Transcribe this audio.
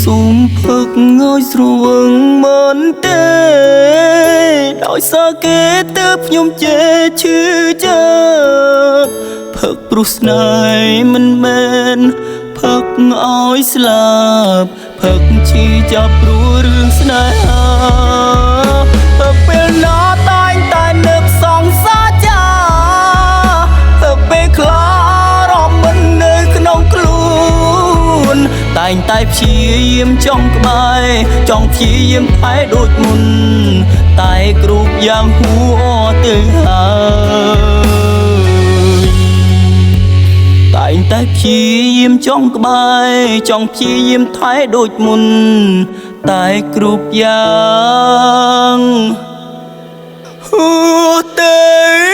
សូមផឹកងើយស្រវឹងមិនទេដោយសារគេទើបខ្ញុំជេរឈឺចិត្តផឹកព្រោះស្នេហ៍មិនមែនផឹកឲ្យស្លាប់ផឹកឈឺចាប់ព្រោះរឿងស្នេហាផឹកពេលណាតែងតែនឹកសង្សារចាផឹកពេលខ្លារំមិននៅក្នុងខ្លួនតែងតែព្យាយាមចង់ក្បែរចង់ព្យាយាមថែដូចមុនតែគ្រប់យ៉ាងហួទៅហើយតែងតែព្យាយាមចង់ក្បែរចង់ព្យាយាមថែដូចមុនតែគ្រប់យ៉ាងហួទៅ